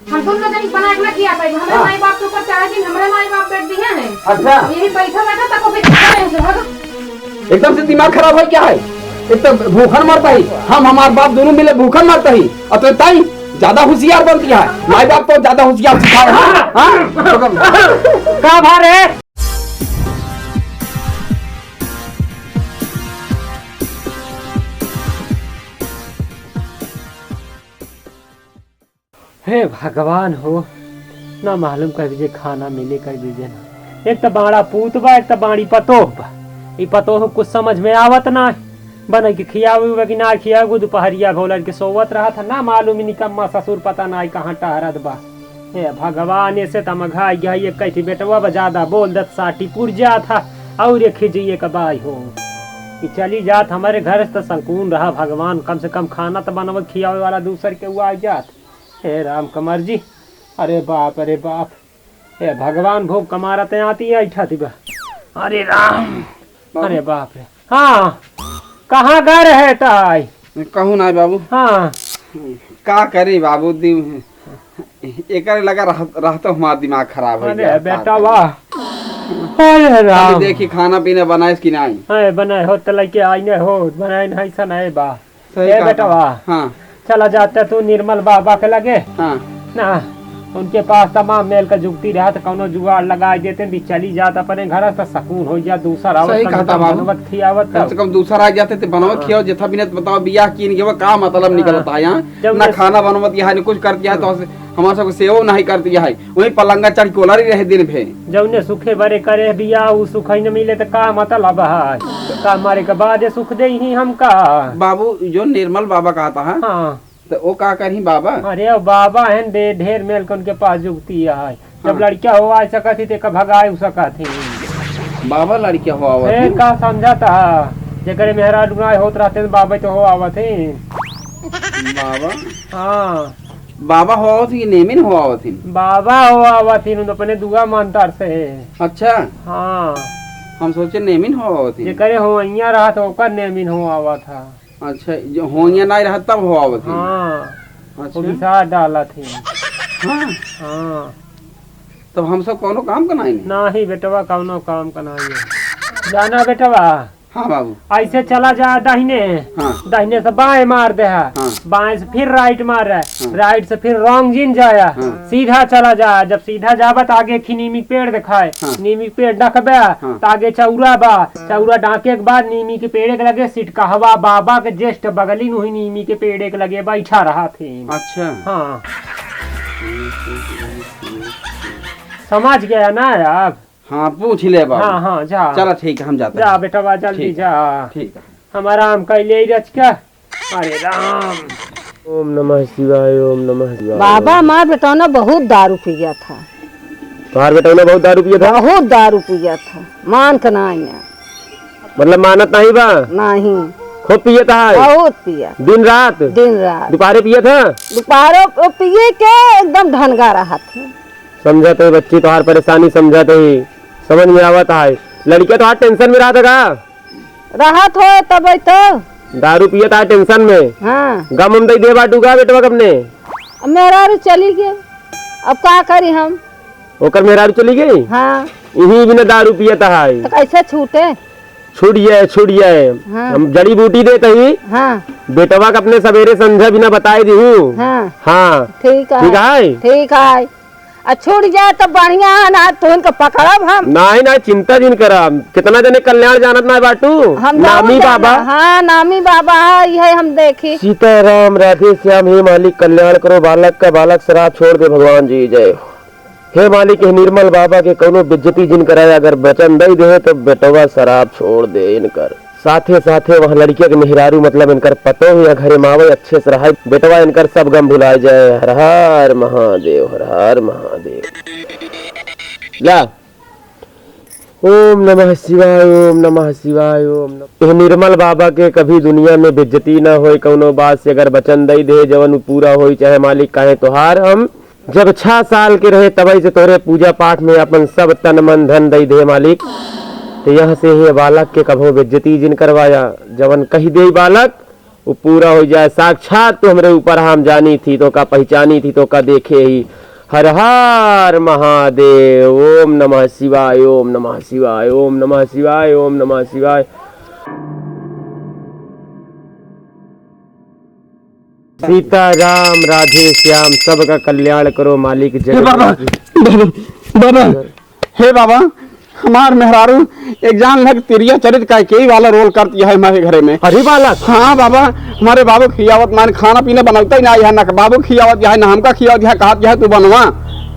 हम दोनों जनी बना के ना किया भाई हमारे माई बाप के ऊपर चढ़ा दिन हमारे माई बाप बैठ दिए हैं। अच्छा यही बैठा बैठा तक को भागो एकदम से दिमाग खराब है क्या है? एक तो भूखन मरता ही हम हमारे बाप दोनों मिले भूखन मरता ही और तो ताई ज्यादा होशियार बनती है। माई बाप तो ज्यादा होशियार सिखाए। का भार है हे भगवान हो ना मालूम कर दीजिए खाना मिले कर दीजिए ना। एक तो बाड़ा पूत बा एक तो बाड़ी पतोह बा। ई पतोह कुछ समझ में आवत ना बन के खियावे कि ना खियावे दोपहरिया भोलर के सोवत रहा था ना मालूम निकम्मा ससुर पता ना कहाँ टहरत बा। हे भगवान ऐसे तमघा गया ये कैठी बेटवा ज्यादा बोल दत साटी पुरजा था और ये खिजिए कबाई हो कि चली जात हमारे घर से तो संकून रहा। भगवान कम से कम खाना तो बनवत खियावे वाला दूसर के हुआ जात। हे राम कमर जी अरे बाप हे भगवान भोग कमारते आती है ऐठा थी बा। अरे राम अरे बाप रे। हाँ कहाँ घर है ताई? कहूँ ना बाबू। हाँ का करी बाबू एक लगा रहता हमारा दिमाग खराब है। अरे बेटा वाह अरे राम देखी खाना पीना बनाए कि नहीं? है बनाए हो तो लेके आईने हो बनाए नहीं सन है बा। सही हे बेटा वाह हाँ चला जाता तू निर्मल बाबा के लगे हाँ ना उनके पास तमाम मेल का जुगती रहा तो कौनो जुगाड़ लगा देते भी चली जात अपने घर तो सकून हो जा दूसरा सही कहता बाबू। खियावत कम से कम दूसरा आ जाते बनवत खियाओ जथा भी नहीं बताओ बियाह कीन के वो का मतलब निकलता है यहाँ ना खाना बनवत यहाँ न कुछ करती है तो हमारे सब सेवा नहीं करती है वही पलंगा चढ़ कोलर ही रहे दिन भे जौने सुखे बरे करे बिया उ सुख न मिले तो का मतलब है का मारे के बाद सुख दे ही हमका। बाबू जो निर्मल बाबा कहता है हाँ तो वो का करी बाबा? अरे बाबा है ढेर मेल के उनके पास जुगती है। जब लड़किया हो आ सकती थे का भगाए सकती बाबा लड़किया हो आवत का समझाता जेकरे मेहरा डुनाए होत रहते बाबा तो हो आवत है बाबा। हाँ बाबा हो आवत कि नेमिन हो आवत? बाबा हो आवत ही अपने दुआ मानतार से। अच्छा हाँ हम सोचे नेमिन हो आवत जेकरे हो अइया रहा तो ओकर नेमिन हो आवत था। अच्छा जो होइया नहीं रहा तब हो आवत? हाँ अच्छा डाला थी। हाँ हाँ तब हम सब कोनो काम बनाएंगे ना ही बेटवा कौनो काम कराइए जाना बेटवा। हाँ बाबू ऐसे चला जा दाहिने हाँ दाहिने से बाएं मार दे हाँ बाएं से फिर राइट मार रहा हाँ राइट से फिर रॉन्ग जिन जाया हाँ सीधा चला जा। जब सीधा जाबत आगे की नीमी पेड़ दिखाए हाँ नीमी पेड़ डकबे हाँ तो आगे चौरा बा चौरा डाके के बाद नीमी के पेड़ के लगे सिटका हवा बाबा के ज्येष्ठ बगली नु ही नीमी के पेड़ के लगे बैठा रहा थे। अच्छा हाँ समझ गया ना आप? हाँ पूछ ले बाबू। हाँ हाँ जा चलो ठीक है हम जाते जा बेटा जल्दी जा। ठीक है हमारा आम कैले रच का। अरे राम ओम नमः शिवाय ओम नमः शिवाय। बाबा मार बेटौना बहुत दारू पिया था। तुम्हार बेटौना बहुत दारू पिया था? बहुत दारू पिया था मान के नहीं है। मतलब मानत नहीं बा? नहीं खूब पिया था? बहुत पिया दिन रात दोपहरे पिया था? दोपहरों पिए के एकदम ढनगा रहा था। समझाते है बच्ची तुम्हार परेशानी समझाते ही समझ में आवत है। लड़किया तो टेंशन में रहा था का? राहत हो तब तो दारू पिया था टेंशन में। हाँ गम हम दे बाटूगा बेटवा कबने मेरा चली गया अब का करी हम ओकर मेहरारू चली गई। हाँ यही बिना दारू पिया था तो कैसे छूटे छूट जाए। हाँ। हम जड़ी बूटी देते ही हाँ बेटवा का अपने सवेरे संध्या बिना बताए दी हूँ। हाँ हाँ ठीक है ठीक है ठीक है छूट जाए तो बढ़िया है ना तो इनको पकड़ब हम। नहीं चिंता जिन करा कितना जने कल्याण जानत ना बाटू हम नामी बाबा। हाँ नामी बाबा है यही हम देखी। सीताराम राधे श्याम हे मालिक कल्याण करो बालक का बालक शराब छोड़ दे भगवान जी जय। हे मालिक हे निर्मल बाबा के कोनो बेइज्जती जिन कराया अगर वचन दे दे तो बेटवा शराब छोड़ दे इनकर। साथे साथे वहाँ लड़किया के मेहरारू मतलब इनकर पतो या घरे मावे अच्छे से रहा बेटवा इनकर सब गम भुला जाए। हर हर महादेव हर हर महादेव। ला ओम नमः शिवाय ओम नमः शिवाय ओम नमः। निर्मल बाबा के कभी दुनिया में बेइज्जती न होए कौनो बात से अगर वचन दई दे जवन पूरा होई चाहे मालिक काहे तोहार। हम जब 6 साल के रहे तभी से तोरे पूजा पाठ में अपन सब तन मन धन दई दे मालिक। तो यहाँ से ही बालक के कभो बेइज्जती जिन करवाया जवन कही दे बालक वो पूरा हो जाए। साक्षात तो हमरे ऊपर हम जानी थी तो का पहचानी थी तो का देखे ही। हर हर महादेव। ओम नमः शिवाय, ओम नमः शिवाय, ओम नमः शिवाय, ओम नमः शिवाय। सीता राम राधे श्याम सबका कल्याण करो मालिक हे जगत। बाबा बाबा हे बाबा हमार मेहरारू एक जान लग तिरिया चरित का कई वाला रोल कर दिया है हमारे घरे में। अरे बालक, हाँ बाबा हमारे बाबू खियावत मान खाना पीना बनाता ही ना है ना बाबू खियावत है ना हमका खियावत है कहा है तू बनवा।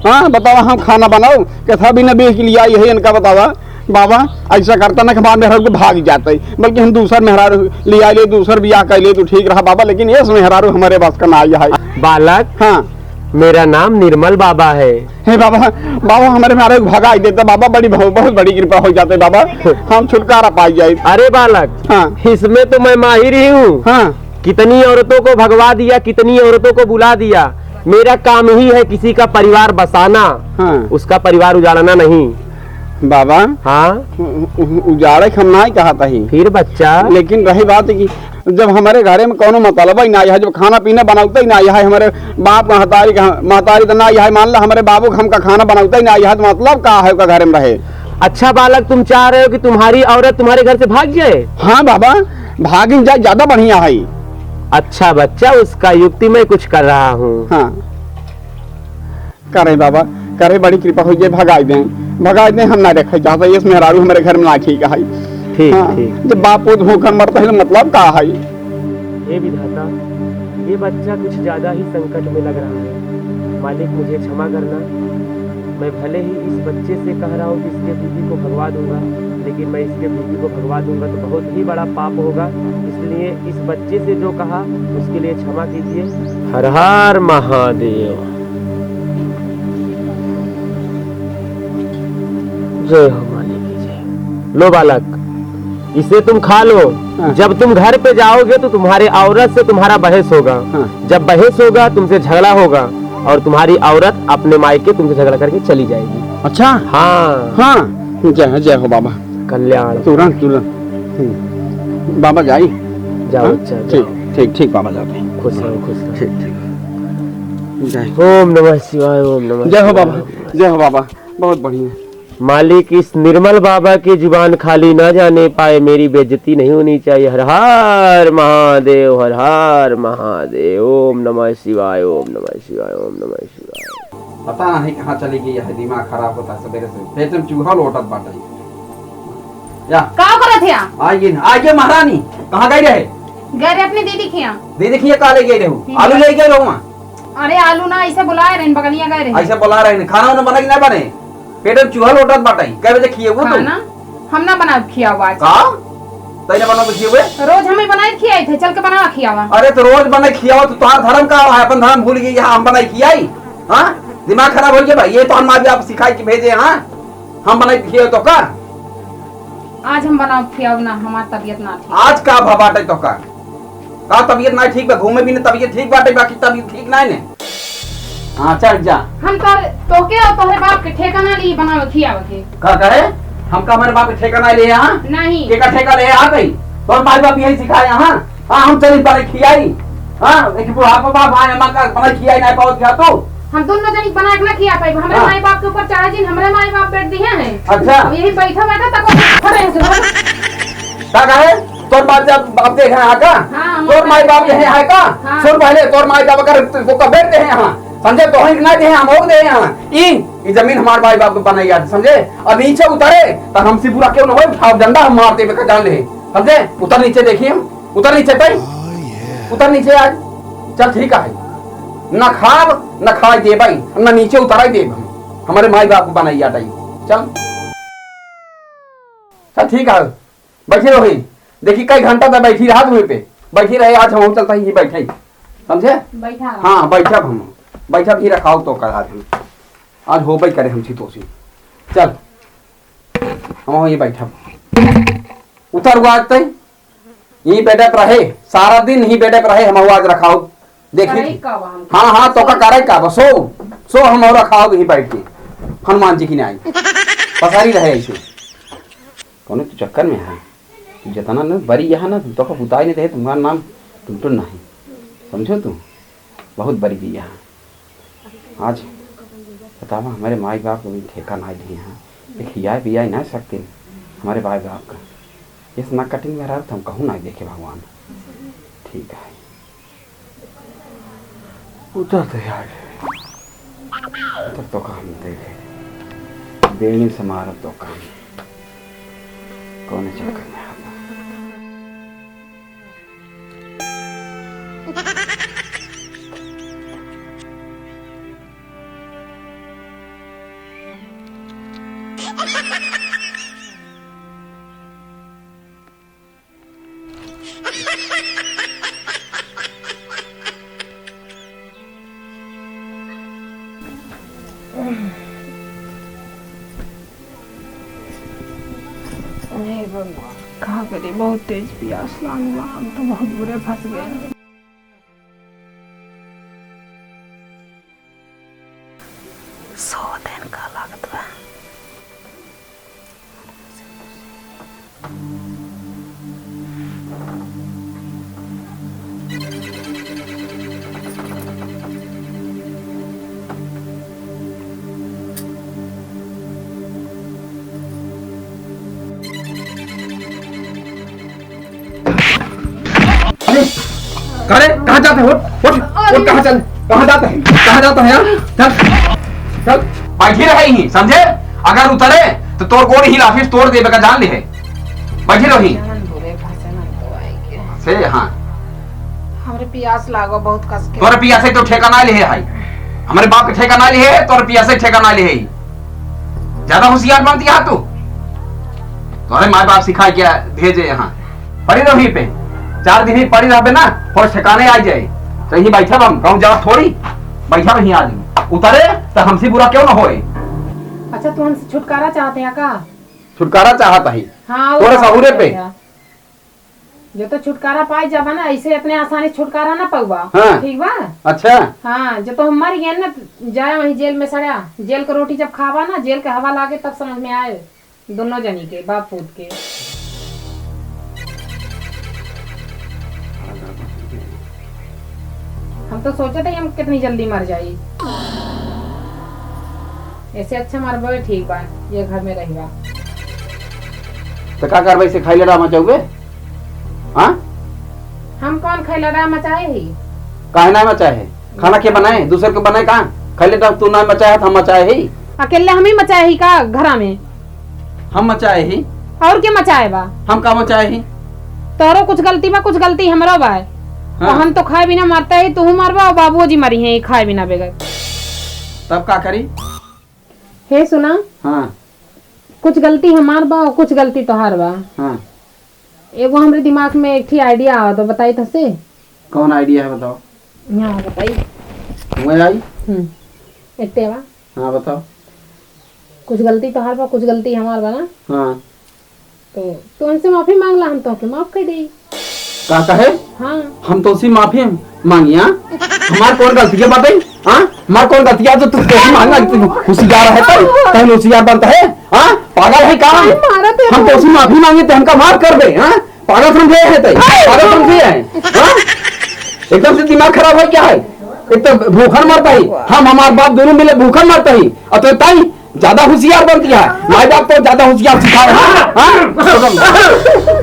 हाँ बतावा हम खाना बनाओ कथा भी न बेच के लिया यही इनका बतावा। बाबा ऐसा करता ना कि हमारे मेहरारू को भाग जाते बल्कि हम दूसर मेहरारू लिया ले दूसर ब्याह कर ले तो ठीक रहा बाबा लेकिन ये मेहरारू हमारे पास का ना है। बालक हाँ मेरा नाम निर्मल बाबा है। हे बाबा बाबा हमारे मेहरारू को भगा देता बाबा बहुत बड़ी कृपा हो जाते बाबा हम छुटकारा पाई जाए। अरे बालक, हाँ इसमें तो मैं माहिर ही हूँ। हाँ कितनी औरतों को भगवा दिया, कितनी औरतों को बुला दिया। मेरा काम ही है किसी का परिवार बसाना, हाँ उसका परिवार उजाड़ना नहीं। बाबा हाँ उजाड़े हम ना ही कहा था ही फिर बच्चा, लेकिन रही बात कि जब हमारे घरे में कोनो मतलब ही ना है जब खाना पीना बनाता ही ना है हमारे बाप महतारी तो ना है मान ला हमारे बाबू हमका खाना बनाता ही ना है तो मतलब का है घरे में रहे। अच्छा बालक, तुम चाह रहे हो कि तुम्हारी औरत तुम्हारे घर से भाग जाए? हाँ बाबा भाग जाए ज्यादा बढ़िया है। अच्छा बच्चा, उसका युक्ति मैं कुछ कर रहा हूँ। हाँ करे बाबा करे बड़ी कृपा हो जाए भगा दें हम ना रखे चाहते इस मेहरारू हमारे घर में ना ठीक है। ठीक हाँ, ठीक। जब बाप होकर मरता है मतलब का है। ये विधाता, ये बच्चा कुछ ज्यादा ही संकट में लग रहा है। मालिक मुझे क्षमा करना। मैं भले ही इस बच्चे से कह रहा हूँ कि इसके बीवी को भगवा दूंगा, लेकिन मैं इसके बीवी को भगवा दूंगा तो बहुत ही बड़ा पाप होगा। इसलिए इस बच्चे से जो कहा उसके लिए क्षमा कीजिए। हर हर महादेव। जय हो मालिक की जय। लो बालक, इसे तुम खा लो। हाँ। जब तुम घर पे जाओगे तो तुम्हारी औरत से तुम्हारा बहस होगा। हाँ। जब बहस होगा तुमसे झगड़ा होगा और तुम्हारी औरत अपने मायके तुमसे झगड़ा करके चली जाएगी। अच्छा हाँ हाँ जय हो बाबा कल्याण। तुरंत बाबा जाई जाओ हाँ? अच्छा ठीक ठीक ठीक बाबा जाते हैं। खुश रहो खुश रहो। ठीक ठीक जय ओम नमः शिवाय, ओम नमः जय हो शिवाय। बाबा जय हो बाबा बहुत बढ़िया। मालिक इस निर्मल बाबा की जुबान खाली न जाने पाए, मेरी बेइज्जती नहीं होनी चाहिए। हर हर महादेव, हर हर महादेव। ओम नमः शिवाय, ओम नमः शिवाय, ओम नमः शिवाय। पता नहीं कहाँ चली गई है दिमाग खराब होता है सवेरे से पेट में चूहा लोटत बाटे। या का करत है आइए महारानी कहाँ गई रहे? गए रे अपनी दीदी के यहाँ। दीदी खिया कहाँ ले गई रहो? आलू ले गए रहो? अरे आलू ना ऐसे बुलाए रहे बगलिया गए रहे ऐसे बुला रहे खाना वाना बना कि नहीं बने? पेट में चूहा लोटत बाटे कै बजे खिए हुए? खाना हम ना बना खिया हुआ आज। का तैने बना तो खिए हुए? रोज हमें बनाए खियाए थे चल के बना खिया हुआ। अरे तो रोज बना खिया हुआ तो तुम्हारा धर्म का है अपन धर्म भूल गई हम बनाई खियाई। हाँ दिमाग खराब हो गया भाई ये तो हम माँ बाप सिखाई के भेजे। हाँ हम बनाई खिए तो का आज हम बना खिया ना हमारी तबीयत ना ठीक। आज का बाटे तो का तबीयत ना ठीक बा घूमे भी ना तबीयत ठीक बाटे बाकी तबीयत ठीक ना ने। हाँ चल जा हम तो के और तोहरे बाप के ठेकाना ली बना खिया के का करे हम का हमारे बाप के ठेका नहीं ले यहाँ नहीं के का ठेका ले आ गई तो माँ बाप यही सिखाया। हाँ हाँ हम चली बने खियाई। हाँ देखिए बुढ़ापा बाप आए माँ का बना खियाई नहीं पाओ क्या तो हम दोनों जनी बना के ना खिया पाए हमारे हाँ। माई बाप के ऊपर चढ़ा जी हमारे माई बाप बैठ दिए हैं। अच्छा अब यही बैठा तक खड़े हैं का कहे तोर बाप जब बाप देख रहे हैं का हाँ, तोर माई बाप यही है का हाँ। सुन पहले तोर माई बाप अगर तो कब बैठते हैं यहाँ समझे तो ही नहीं दे हम हो दे यहाँ ई जमीन हमारे माई बाप को बनाई यार समझे। अब नीचे उतरे तो हमसे पूरा क्यों ना हो उठाओ डंडा हम मारते हुए जान ले समझे। उतर नीचे देखिए हम उतर नीचे पे उतर नीचे आज चल ठीक है न खाब न खाई दे भाई न नीचे उतरा दे हमारे माई बाप को बनाई यार चल चल ठीक है बैठी रहो देखी कई घंटा तक बैठी रहा तुम्हें पे बैठी रहे आज हम चलता ही बैठे समझे। बैठा हाँ बैठा भी रखाओ तो कर आज हो भाई करे हम तो चल हम ये बैठा उतर हुआ आज तक यही बैठे पर रहे सारा दिन ही बैठे पर रहे हम आज रखाओ देखिए। हाँ हाँ तो का करे का सो हम और रखाओ यही बैठ के हनुमान जी की नहीं आई पसारी रहे ऐसे कौन तो चक्कर में है जितना न बड़ी यहाँ ना तो का बुताई नहीं रहे तुम्हारा नाम टुन नहीं समझो तुम बहुत बड़ी बिया आज बतावा हमारे माई बाप को भी ठेका ना लिए हैं खिया पिया नहीं सकते हमारे माई बाप का इस ना कटिंग में रहा तो हम कहूँ ना देखे भगवान ठीक है उतर तो यार उतर तो काम देखे बेनी से मारा तो काम कौन चक्कर में आता कहा करे बहुत तेज प्यास लागल बा, हम तो बहुत बुरे फंस गए। सौ दिन का लागत बा। अरे कहाँ जाते हो उठ कहाँ जाते हैं कहाँ जाता है यार चल चल बैठी रही समझे अगर उतरे तो तोर गोड़ ही लाफिस तोड़ देवे का जान ले है बैठी रही से हाँ हमरे प्यास लागो बहुत कस के तोरे पिया से तो ठेका ना ले है हमारे बाप के ठेका ना ले है तोरे पिया से ठेका ना ले है ज्यादा होशियार बनती है तू तोरे माँ बाप सिखाए क्या भेजे यहाँ पड़ी रही पे 4 दिन ही पड़ी रहे ना और ठिकाने आ जाए तो यही बैठा हम कहूँ जा थोड़ी बैठा रही आज उतरे तो हमसे बुरा क्यों ना होए अच्छा तू हमसे छुटकारा चाहते हैं का छुटकारा चाहता ही हाँ तोरे सहूरे पे जो तो छुटकारा पाई जाबा ना ऐसे इतने आसानी छुटकारा ना पाऊबा हाँ। ठीक बा अच्छा हाँ जो तो हम मर गए ना जाए वही जेल में सड़ा जेल का रोटी जब खावा ना जेल के हवा लागे तब समझ में आए दोनों जनी के बाप पूत के हम तो सोचे थे हम कितनी जल्दी मर जाये ऐसे अच्छा मरबे ठीक बा ये घर में रहेगा तो क्या कार्रवाई से खाई लड़ा मचाओगे हाँ हम कौन खैला रहा मचाए ही काहे ना मचाए खाना क्या बनाए दूसरे को बनाए कहाँ खाई लड़ा तू ना मचाए हम मचाए ही अकेले हम ही मचाए ही का घरा में हम मचाए ही और क्या मचाए बा हम का मचाए ही तोरो कुछ गलती बा कुछ गलती हमरो बा हाँ। हम तो खाए बिना मरते ही तू मरबा और बाबूजी मरी हैं खाए बिना बगैर तब का करी हे सुना हाँ कुछ गलती हमार बा और कुछ गलती तोहार बा हाँ एगो हमरे दिमाग में एक आइडिया आवा तो बताई तो से कौन आइडिया है बताओ यहाँ बताई तुम्हें आई इतने बा हाँ बताओ कुछ गलती तोहार बा कुछ गलती हमार बा ना हाँ तो तू हमसे माफी मांगला हम तो माफ कर दे का कहे हाँ हम तो उसी माफी मांगिया हमार कौन गलती है बताई हाँ हमार कौन गलती है जो तू कैसे मांगना होशियार है तो होशियार बनता है हाँ पागल है कहाँ हम तो उसी माफी मांगे तो हमका माफ कर दे हाँ पागल समझे है तो पागल समझे है हाँ एकदम से दिमाग खराब है क्या है एक तो भूखन मरता ही हम हमारे बाप दोनों मिले भूखन मरता ही और तो ताई ज्यादा होशियार बनती है माई बाप तो ज्यादा होशियार सिखा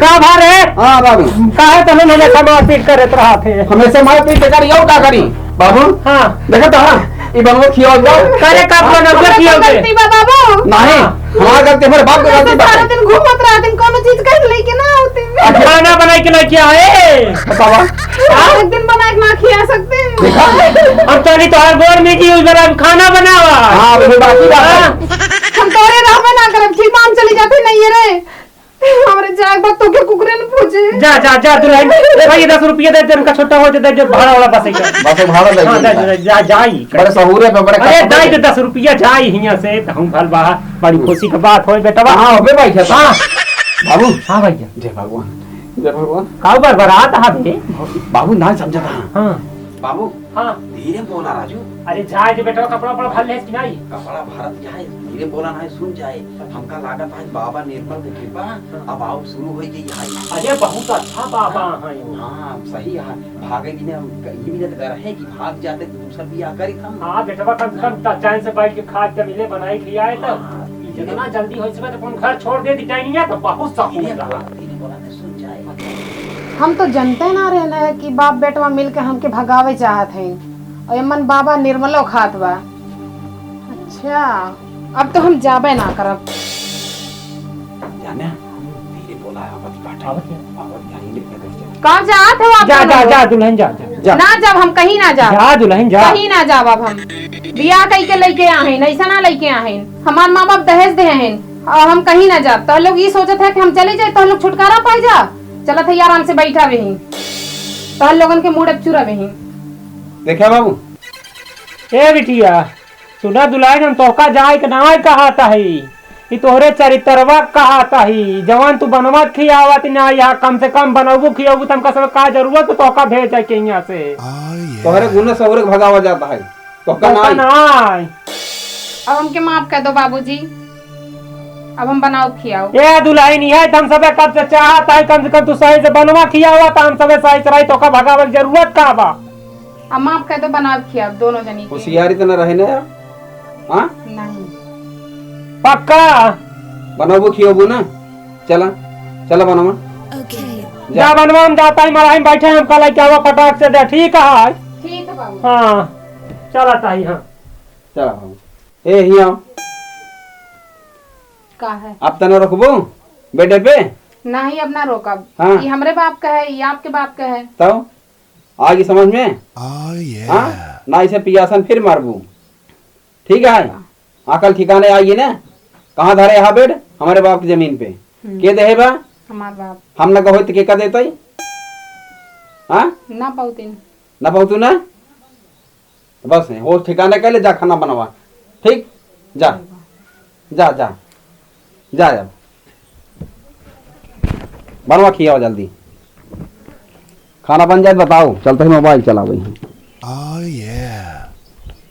का भार है हाँ बाबू काहे तने हमेशा मारपीट करत रहा थे हमेशा मारपीट करी और क्या करी बाबू हाँ देखा तो हाँ ये बनवो खियो जाओ करे का बनवो खियो गलती बा बाबू नहीं हमारा गलती हमारे बाप की गलती सारा है दिन घूमत रहा दिन कोनो चीज कर लेके ना होती खाना बनाई के लेके आए बाबा एक दिन बना के ना खिला सकते देखा और तोरी तो हर गोर में की जरा खाना बनावा हाँ वो बाकी बात है हम तोरे राह में ना करब ठीक हम चली जाते नहीं है रे हमरे जाग बात तो के कुकरे ने पूछे जा जा जा दुल्हन भाई 10 रुपया दे उनका छोटा हो जाता जो भाड़ा वाला बस बस भाड़ा हाँ, लगे जा जाई बड़े सहूरे पे बड़े अरे दाई तो 10 रुपया जाई हिया से तो हम भल बाहर बड़ी खुशी की बात होई बेटा हाँ हो भाई खेता हाँ बाबू हाँ भैया जय भगवान काऊ बार बारात हा बे बाबू ना समझता हाँ बाबू हाँ धीरे बोला राजू, अरे जाए जे बेटा कपड़ा वपड़ा भर ले कि नहीं कपड़ा भारत जाए, धीरे बोला ना सुन जाए। हमका लागत है बाबा निर्मल के कृपा अब आओ शुरू हो गई है। अरे बहुत अच्छा बाबा है हाँ सही है, भागे भी नहीं कहीं भी डर है कि भाग जाते तो दूसरा बियाह करी हम। हाँ बेटवा कम से कम चैन से बैठ के खाद के मिले बनाई खियाए तब जितना जल्दी हो सके तो अपन घर छोड़ दे दी टाइनिया तो बहुत सकून रहा। धीरे बोला ना सुन जाए। हम तो जनते ना रहना है कि बाप बेटवा मिल के हमके भगावे चाहत हैं और एमन बाबा निर्मलो खात बा। अच्छा अब तो हम जाबे ना करब। जाने धीरे बोला आवत काटा आवत यहीं लिख के कहाँ जात हो आप? जा जा दोनों? जा दुल्हन जा जा ना जब हम कहीं ना जाब। जा दुल्हन जा कहीं ना जाब अब हम बियाह कई के लेके आए ऐसा ना लेके आए। हमार माँ बाप दहेज दे हैं और हम कहीं ना जाब। तो लोग ये सोचत है कि हम चले जाए तो लोग छुटकारा पाए जा। चलत है आराम से बैठा भी तो लोगन के मूड चुरा भी। देखा बाबू ए बिटिया सुना दुल्हन हम तोका जाए के ना कहा था ही कि तोहरे चरित्रवा कहा था ही जवान तू बनवत खियावत ना या कम से कम बनवू खियावू तुमका सब का जरूरत तो तोका भेज जाए के यहाँ से तोहरे गुने सहुरे भगावा जाता है तो का तोका ना ना अब हमके माफ कर दो बाबूजी। अब हम बनाओ खियाओ। ए दुल्हन है हम सब कब से चाहता है कम से कम तू सही से बनवा खियावा तो हम सब सही से रही तोका भगावे की जरूरत का बा। अब माफ कर दो बनाओ खियाओ दोनों जनी के। होशियारी तो न रहे ना हाँ नहीं पक्का बनाबो खियोबो ना। चला चला बनवा जा बनवा हम जाता है मराई बैठे हम कल क्या हुआ फटाक से दे ठीक है। ठीक है बाबू। हाँ चला ताई हाँ चला बाबू ए हिया का है आप तना रखबो बेटे पे नहीं अब ना रोकब। हाँ। ये हमरे बाप का है ये आपके बाप का है। तब आगे समझ में हाँ ना इसे पियासन फिर मारबू ठीक है। अकल ठिकाने आइए ना कहाँ धरे यहाँ बेड हमारे बाप की जमीन पे के दे बा हमार बाप हम न कहो तो के का देता ही हाँ ना पाउतीन ना पहुँचू ना बस है हो ठिकाने के ले जा खाना बनवा ठीक जा जा जा जा जा बनवा खियाओ जल्दी खाना बन जाए बताओ चलते ही मोबाइल चला वही।